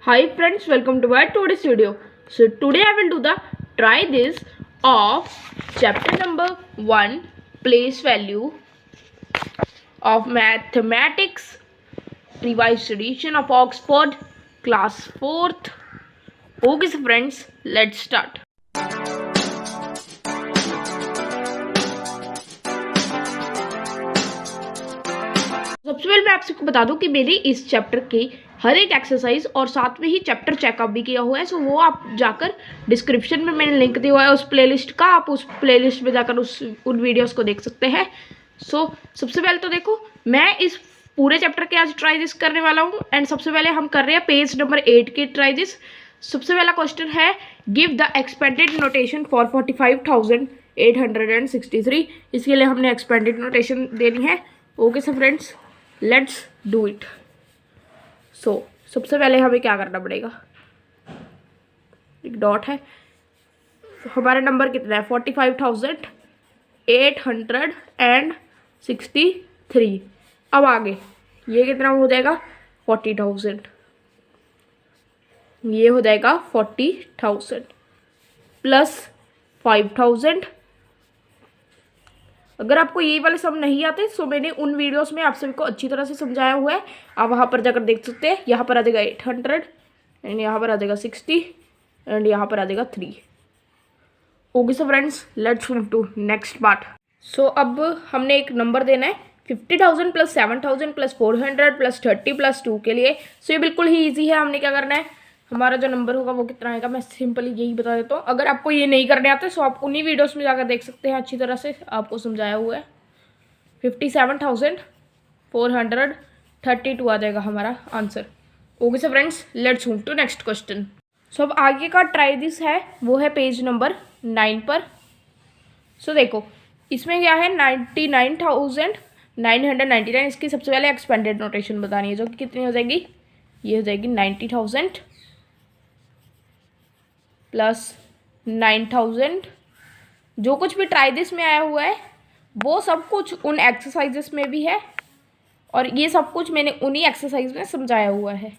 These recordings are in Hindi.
Hi friends, welcome to my today's video. So today I will do the try this of chapter number 1 place value of mathematics revised edition of Oxford class 4th. Okay so friends, let's start. सबसे पहले मैं आपको बता दूं कि मेरे इस चैप्टर के हर एक एक्सरसाइज और साथ में ही चैप्टर चेकअप भी किया हुआ है। सो वो आप जाकर डिस्क्रिप्शन में मैंने लिंक दिया हुआ है उस प्लेलिस्ट का, आप उस प्लेलिस्ट में जाकर उन वीडियोस को देख सकते हैं। सो सबसे पहले तो देखो, मैं इस पूरे चैप्टर के आज ट्राई दिस करने वाला हूँ एंड सबसे पहले हम कर रहे हैं पेज नंबर 8 के ट्राई दिस। सबसे पहला क्वेश्चन है give the expanded notation for 45,863। इसके लिए हमने एक्सपेंडेड नोटेशन देनी है। Okay so friends, let's do it. So सबसे पहले हमें क्या करना पड़ेगा, एक डॉट है, हमारा नंबर कितना है 45,863। अब आगे ये कितना हो जाएगा 40,000, ये हो जाएगा 40,000 प्लस 5,000। अगर आपको ये वाले सम नहीं आते तो मैंने उन वीडियोस में आप सभी को अच्छी तरह से समझाया हुआ है, आप वहाँ पर जाकर देख सकते हैं। यहाँ पर आ जाएगा 800 एंड यहाँ पर आ जाएगा 60 एंड यहाँ पर आ जाएगा 3। Okay so friends, let's move to next part. So अब हमने एक नंबर देना है 50,000 प्लस 7,000 प्लस 400 प्लस 30 प्लस 2 के लिए। सो ये बिल्कुल ही ईजी है। हमने क्या करना है, हमारा जो नंबर होगा वो कितना आएगा मैं सिंपली यही बता देता हूँ। अगर आपको ये नहीं करने आते तो आप उन्हीं वीडियोस में जाकर देख सकते हैं, अच्छी तरह से आपको समझाया हुआ है। 57,432 आ जाएगा हमारा आंसर। Okay so friends, let's move to next question. So अब आगे का ट्राई दिस है, वो है पेज नंबर 9 पर। सो देखो इसमें क्या है 99,999। इसकी सबसे पहले एक्सपेंडेड नोटेशन बतानी है, जो कि कितनी हो जाएगी, ये हो जाएगी 90,000 प्लस 9,000। जो कुछ भी ट्राई दिस में आया हुआ है वो सब कुछ उन एक्सरसाइजेस में भी है और ये सब कुछ मैंने उन्हीं एक्सरसाइज में समझाया हुआ है।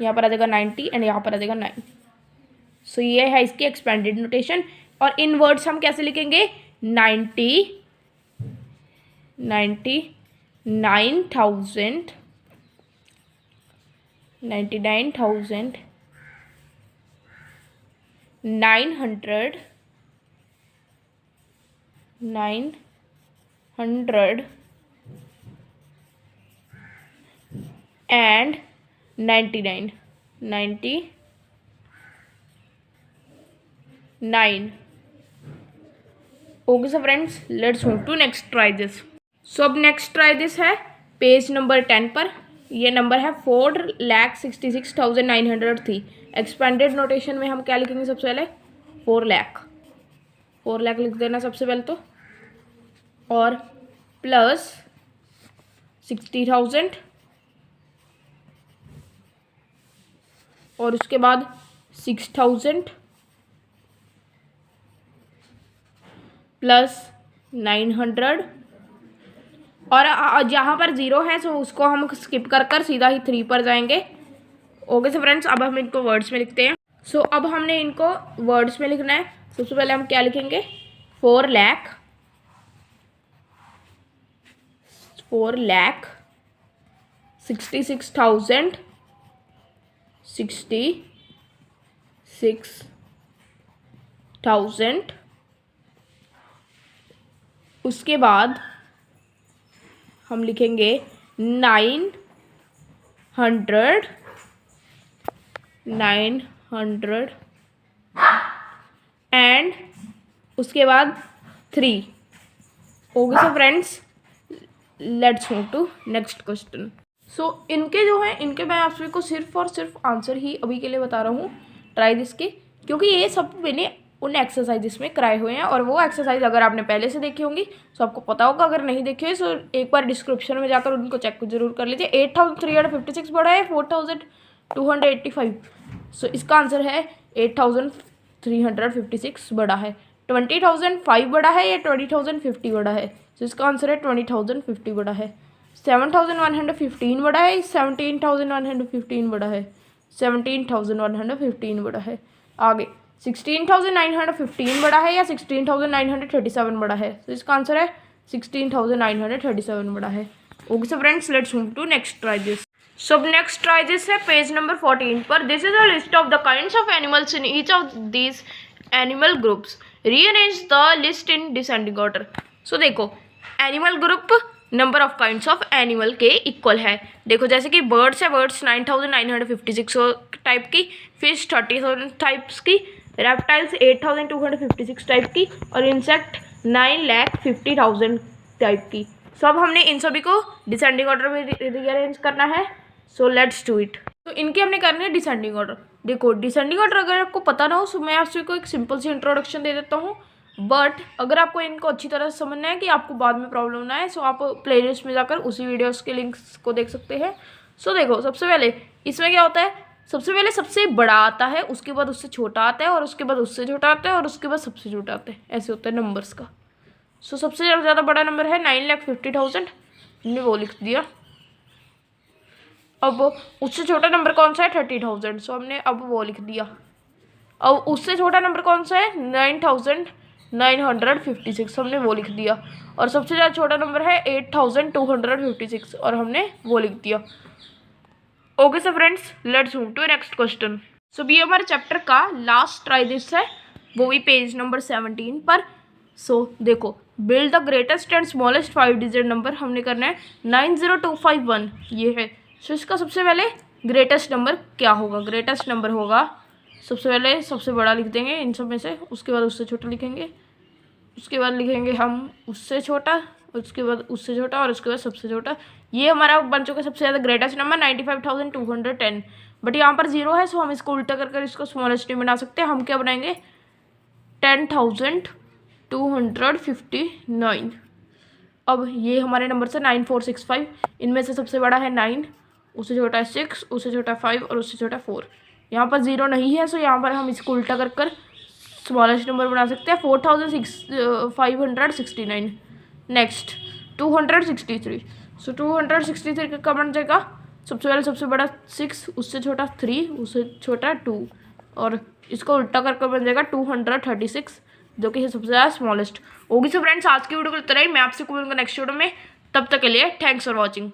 यहाँ पर आ जाएगा 90 एंड यहाँ पर आ जाएगा 9। सो ये है इसकी एक्सपेंडेड नोटेशन। और इन वर्ड्स हम कैसे लिखेंगे 99,999 and 99 okay so friends, let's move to next try this. So अब नेक्स्ट ट्राई दिस है पेज नंबर 10 पर। ये नंबर है 4,66,903। एक्सपेंडेड नोटेशन में हम क्या लिखेंगे, सबसे पहले 4 लाख लिख देना सबसे पहले तो, और प्लस 60,000 और उसके बाद 6,000 प्लस 900 और जहाँ पर 0 है तो उसको हम स्किप कर सीधा ही 3 पर जाएंगे। ओके सो फ्रेंड्स, अब हम इनको वर्ड्स में लिखते हैं। सो अब हमने इनको वर्ड्स में लिखना है। सबसे पहले हम क्या लिखेंगे 4 लाख 66,000 उसके बाद हम लिखेंगे 900 एंड उसके बाद 3। Okay so friends, let's move to next question. So इनके जो है, इनके मैं आप सभी को सिर्फ और सिर्फ आंसर ही अभी के लिए बता रहा हूँ ट्राई दिस के, क्योंकि ये सब मैंने उन एक्सरसाइजेस में कराए हुए हैं और वो एक्सरसाइज अगर आपने पहले से देखी होंगी तो आपको पता होगा। अगर नहीं देखी है तो एक बार डिस्क्रिप्शन में जाकर उनको चेक जरूर कर लीजिए। 8,356 बड़ा है 4,285। सो इसका आंसर है 8,356 बड़ा है। 20,005 बड़ा है या 20,050 बड़ा है, तो इसका आंसर है 20,050 बड़ा है। 7,115 बड़ा है 17,115 बड़ा है, 17,115 बड़ा है। आगे 16,915 बड़ा है या 16,937 बड़ा है? तो इसका आंसर है 16,937 बड़ा है। Okay so friends, let's move to next try this. So next try this है पेज नंबर 14 पर। This is a list of the kinds of animals in each of these animal groups. Rearrange the list in descending order. So देखो, animal group number of kinds of animal के इक्वल है। देखो जैसे कि बर्ड्स है, बर्ड्स 9,956 टाइप की, फिश 30,000 टाइप्स की, रेप्टाइल्स 8,256 टाइप की, और इंसेक्ट 9,50,000 टाइप की। सो अब हमने इन सभी को डिसेंडिंग ऑर्डर में रीअरेंज करना है। So let's do it. तो इनके हमने करने हैं डिसेंडिंग ऑर्डर। देखो डिसेंडिंग ऑर्डर अगर आपको पता ना हो तो मैं आपसे को एक सिंपल सी इंट्रोडक्शन दे देता हूँ, बट अगर आपको इनको अच्छी तरह से समझना है कि आपको बाद में प्रॉब्लम ना है, सो आप प्लेलिस्ट में जाकर उसी वीडियोस के लिंक्स को देख सकते हैं। सो देखो सबसे पहले इसमें क्या होता है, सबसे पहले सबसे बड़ा आता है, उसके बाद उससे छोटा आता है, और उसके बाद उससे छोटा आता है, और उसके बाद सबसे छोटा आता है। ऐसे होता है नंबर्स का। सो सबसे ज़्यादा बड़ा नंबर है 9,50,000, हमने वो लिख दिया। अब उससे छोटा नंबर कौन सा है? 30,000। सो हमने अब वो लिख दिया। अब उससे छोटा नंबर कौन सा है? 9,956, हमने वो लिख दिया। और सबसे ज़्यादा छोटा नंबर है 8,256, और हमने वो लिख दिया। Okay so friends, let's move to next question. So ये हमारे चैप्टर का लास्ट ट्राई दिस है, वो भी पेज नंबर 17 पर। सो देखो, build the greatest and smallest 5 digit number हमने करना है 90251, ये है। सो इसका सबसे पहले ग्रेटेस्ट नंबर क्या होगा? ग्रेटेस्ट नंबर होगा, सबसे पहले सबसे बड़ा लिख देंगे इन सब में से, उसके बाद उससे छोटा लिखेंगे, उसके बाद लिखेंगे हम उससे छोटा, उसके बाद उससे छोटा, और उसके बाद सबसे छोटा। ये हमारा बन चुका है सबसे ज़्यादा ग्रेटेस्ट नंबर 95,210। बट यहाँ पर 0 है, सो हम इसको उल्टा कर इसको स्मॉलेस्ट नहीं बना सकते। हम क्या बनाएंगे? 10,259। अब ये हमारे नंबर से 9465, इनमें से सबसे बड़ा है 9, उससे छोटा है 6, उससे छोटा 5, और उससे छोटा 4। यहाँ पर 0 नहीं है, सो यहाँ पर हम इसको उल्टा कर स्मॉलेस्ट नंबर बना सकते हैं 4,569। नेक्स्ट 263। सो 263 का बन जाएगा सबसे पहले सबसे बड़ा 6, उससे छोटा 3, उससे छोटा 2, और इसको उल्टा कर बन जाएगा 236, जो कि है सबसे ज़्यादा स्मॉलेस्ट। होगी सो फ्रेंड्स, आज की वीडियो को इतना ही। मैं आपसे मिलूंगा नेक्स्ट वीडियो में, तब तक के लिए थैंक्स फॉर वॉचिंग।